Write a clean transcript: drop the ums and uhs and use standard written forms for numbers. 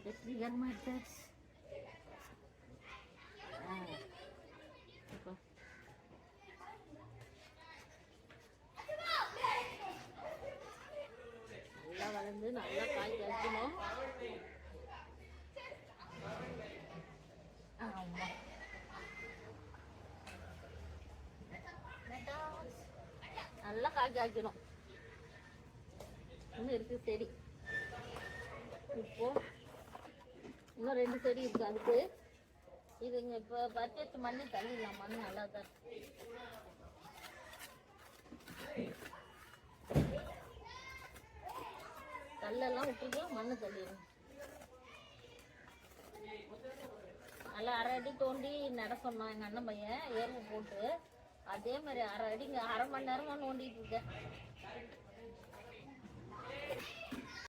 வெற்றிகரமாக எடுத்தாச்சு. நல்லா வளர்ந்து நல்லா காய் காய்க்கணும். ஆமாம், நல்லா காய் காய்க்கணும். இன்னும் இருக்கு செடி. இப்போ இன்னும் 2 செடி இருக்கு. அதுக்கு இதுங்க இப்போ பர்ச்சேஸ் மண்ணு தள்ளிடலாம். மண் நல்லா தான் கல்லெல்லாம் விட்டுட்டு மண்ணு தள்ளிடும். நல்லா 1/2 அடி தோண்டி நட சொன்னான் எங்கள் அண்ணன் பையன். ஏர்வு போட்டு அதே மாதிரி 1/2 அடிங்க 1/2 மணி நேரமாக நோண்டிட்டு இருக்கேன்.